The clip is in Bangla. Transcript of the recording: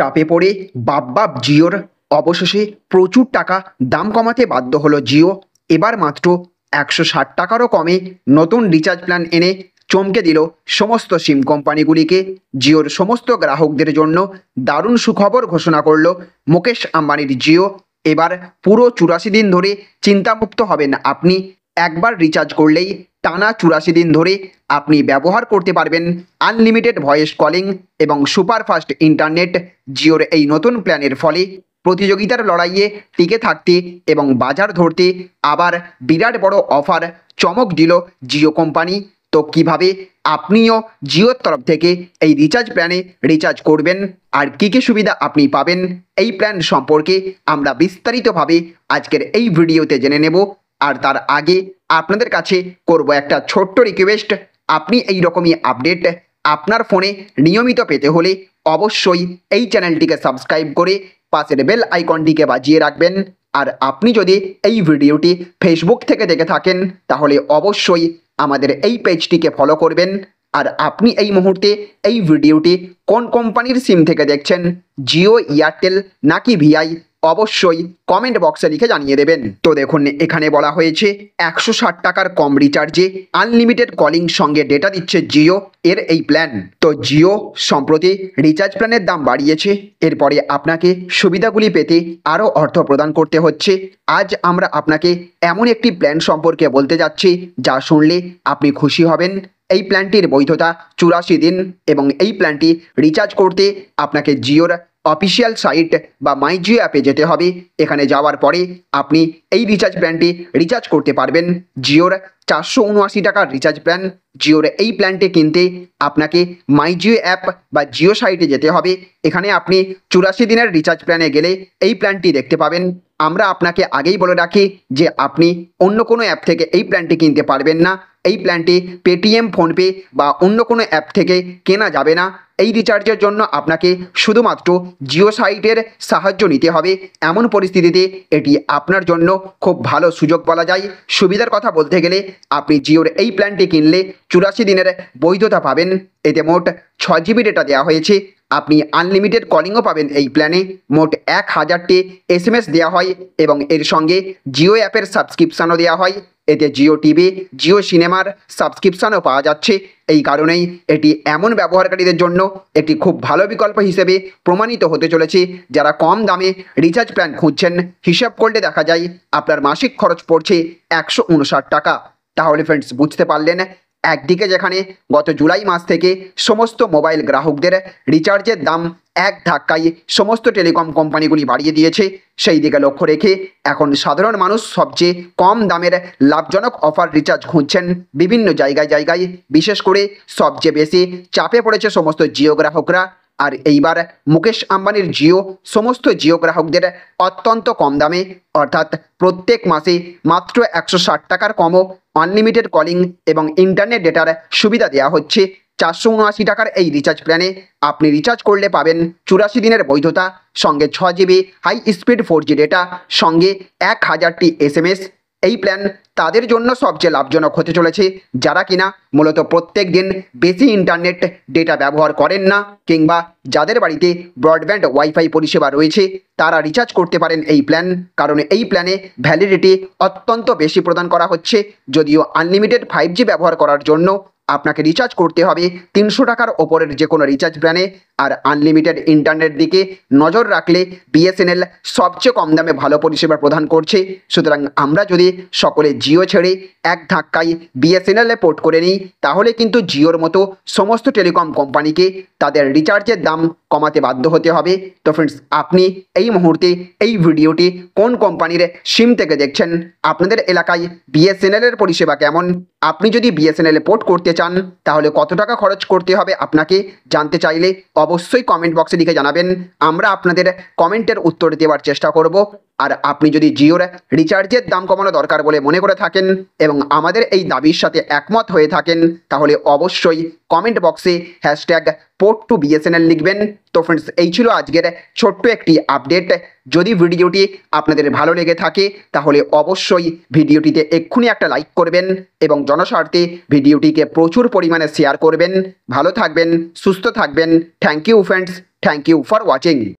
চাপে পড়ে বাপ জিওর অবশেষে প্রচুর টাকা দাম কমাতে বাধ্য হলো জিও। এবার মাত্র 160 টাকারও কমে নতুন রিচার্জ প্ল্যান এনে চমকে দিল সমস্ত সিম কোম্পানিগুলিকে। জিওর সমস্ত গ্রাহকদের জন্য দারুণ সুখবর ঘোষণা করল মুকেশ আম্বানির জিও। এবার পুরো 84 দিন ধরে চিন্তামুক্ত হবেন আপনি। একবার রিচার্জ করলেই টানা 84 দিন ধরে আপনি ব্যবহার করতে পারবেন আনলিমিটেড ভয়েস কলিং এবং সুপারফাস্ট ইন্টারনেট। জিওর এই নতুন প্ল্যানের ফলে প্রতিযোগিতার লড়াইয়ে টিকে থাকতে এবং বাজার ধরতে আবার বিরাট বড় অফার চমক দিল জিও কোম্পানি। তো কিভাবে আপনিও জিওর তরফ থেকে এই রিচার্জ প্ল্যানে রিচার্জ করবেন আর কী কী সুবিধা আপনি পাবেন, এই প্ল্যান সম্পর্কে আমরা বিস্তারিতভাবে আজকের এই ভিডিওতে জেনে নেব। আর তার আগে আপনাদের কাছে করব একটা ছোট্ট রিকোয়েস্ট, আপনি এই রকমই আপডেট আপনার ফোনে নিয়মিত পেতে হলে অবশ্যই এই চ্যানেলটিকে সাবস্ক্রাইব করে পাশের বেল আইকনটিকে বাজিয়ে রাখবেন। আর আপনি যদি এই ভিডিওটি ফেসবুক থেকে দেখে থাকেন তাহলে অবশ্যই আমাদের এই পেজটিকে ফলো করবেন। আর আপনি এই মুহূর্তে এই ভিডিওটি কোন কোম্পানির সিম থেকে দেখছেন, জিও, এয়ারটেল নাকি ভিআই, অবশ্যই কমেন্ট বক্সে লিখে জানিয়ে দেবেন। তো দেখুন, এখানে বলা হয়েছে 160 টাকার কম রিচার্জে আনলিমিটেড কলিং সঙ্গে ডেটা দিচ্ছে জিও এর এই প্ল্যান। তো জিও সম্প্রতি রিচার্জ প্ল্যানের দাম বাড়িয়েছে, এরপরে আপনাকে সুবিধাগুলি পেতে আরও অর্থ প্রদান করতে হচ্ছে। আজ আমরা আপনাকে এমন একটি প্ল্যান সম্পর্কে বলতে যাচ্ছি যা শুনলে আপনি খুশি হবেন। এই প্ল্যানটির বৈধতা 84 দিন এবং এই প্ল্যানটি রিচার্জ করতে আপনাকে জিওর অফিসিয়াল সাইট বা মাই জিও অ্যাপে যেতে হবে। এখানে যাওয়ার পরে আপনি এই রিচার্জ প্ল্যানটি রিচার্জ করতে পারবেন। জিওর 479 টাকার রিচার্জ প্ল্যান, জিওর এই প্ল্যানটি কিনতে আপনাকে মাই জিও অ্যাপ বা জিও সাইটে যেতে হবে। এখানে আপনি 84 দিনের রিচার্জ প্ল্যানে গেলে এই প্ল্যানটি দেখতে পাবেন। আমরা আপনাকে আগেই বলে রাখি যে আপনি অন্য কোনো অ্যাপ থেকে এই প্ল্যানটি কিনতে পারবেন না। এই প্ল্যানটি পেটিএম, ফোনপে বা অন্য কোনো অ্যাপ থেকে কেনা যাবে না। এই রিচার্জের জন্য আপনাকে শুধুমাত্র জিও সাইটের সাহায্য নিতে হবে। এমন পরিস্থিতিতে এটি আপনার জন্য খুব ভালো সুযোগ বলা যায়। সুবিধার কথা বলতে গেলে আপনি জিওর এই প্ল্যানটি কিনলে 84 দিনের বৈধতা পাবেন। এতে মোট 6 জিবি ডেটা দেওয়া হয়েছে। আপনি আনলিমিটেড কলিংও পাবেন এই প্ল্যানে। মোট 1000টি SMS দেওয়া হয় এবং এর সঙ্গে জিও অ্যাপের সাবস্ক্রিপশানও দেওয়া হয়। এতে জিও টিভি, জিও সিনেমার সাবস্ক্রিপশানও পাওয়া যাচ্ছে। এই কারণেই এটি এমন ব্যবহারকারীদের জন্য একটি খুব ভালো বিকল্প হিসেবে প্রমাণিত হতে চলেছে যারা কম দামে রিচার্জ প্ল্যান খুঁজছেন। হিসাব করলে দেখা যায় আপনার মাসিক খরচ পড়ছে 159 টাকা। তাহলে ফ্রেন্ডস, বুঝতে পারলেন, একদিকে যেখানে গত জুলাই মাস থেকে সমস্ত মোবাইল গ্রাহকদের রিচার্জের দাম এক ধাক্কায় সমস্ত টেলিকম কোম্পানিগুলি বাড়িয়ে দিয়েছে, সেই দিকে লক্ষ্য রেখে এখন সাধারণ মানুষ সবচেয়ে কম দামের লাভজনক অফার রিচার্জ খুঁজছেন বিভিন্ন জায়গায়। বিশেষ করে সবচেয়ে বেশি চাপে পড়েছে সমস্ত জিও গ্রাহকরা। আর এইবার মুকেশ আম্বানির জিও সমস্ত জিও গ্রাহকদের অত্যন্ত কম দামে, অর্থাৎ প্রত্যেক মাসে মাত্র 160 টাকার কমও আনলিমিটেড কলিং এবং ইন্টারনেট ডেটার সুবিধা দেওয়া হচ্ছে। 479 টাকার এই রিচার্জ প্ল্যানে আপনি রিচার্জ করলে পাবেন 84 দিনের বৈধতা, সঙ্গে 6 GB high speed 4G data, সঙ্গে 1000টি SMS। এই প্ল্যান তাদের জন্য সবচেয়ে লাভজনক হতে চলেছে যারা কিনা মূলত প্রত্যেক দিন বেশি ইন্টারনেট ডেটা ব্যবহার করেন না, কিংবা যাদের বাড়িতে ব্রডব্যান্ড ওয়াইফাই পরিষেবা রয়েছে তারা রিচার্জ করতে পারেন এই প্ল্যান। কারণ এই প্ল্যানে ভ্যালিডিটি অত্যন্ত বেশি প্রদান করা হচ্ছে। যদিও আনলিমিটেড 5G ব্যবহার করার জন্য আপনাকে রিচার্জ করতে হবে 300 টাকার ওপরের যে কোনো রিচার্জ প্ল্যানে। আর আনলিমিটেড ইন্টারনেট দিকে নজর রাখলে বিএসএনএল সবচেয়ে কম দামে ভালো পরিষেবা প্রদান করছে। সুতরাং আমরা যদি সকলে জিও ছেড়ে এক ধাক্কায় বিএসএনএলে পোর্ট করে নিই তাহলে কিন্তু জিওর মতো সমস্ত টেলিকম কোম্পানিকে তাদের রিচার্জের দাম কমাতে বাধ্য হতে হবে। তো ফ্রেন্ডস, আপনি এই মুহূর্তে এই ভিডিওটি কোন কোম্পানির সিম থেকে দেখছেন, আপনাদের এলাকায় বিএসএনএলের পরিষেবা কেমন, আপনি যদি বিএসএনএলে পোর্ট করতে চান তাহলে কত টাকা খরচ করতে হবে আপনাকে জানতে চাইলে অবশ্যই কমেন্ট বক্সে লিখে জানাবেন। আমরা আপনাদের কমেন্টের উত্তর দেওয়ার চেষ্টা করব। আর আপনি যদি জিওর রিচার্জের দাম কমানো দরকার বলে মনে করে থাকেন এবং আমাদের এই দাবির সাথে একমত হয়ে থাকেন তাহলে অবশ্যই কমেন্ট বক্সে #PortToBSNL লিখবেন। তো ফ্রেন্ডস, এই ছিল আজকের ছোট্ট একটি আপডেট। যদি ভিডিওটি আপনাদের ভালো লেগে থাকে তাহলে অবশ্যই ভিডিওটিতে এক্ষুনি একটা লাইক করবেন এবং জনস্বার্থে ভিডিওটিকে প্রচুর পরিমাণে শেয়ার করবেন। ভালো থাকবেন, সুস্থ থাকবেন। Thank you friends, thank you for watching.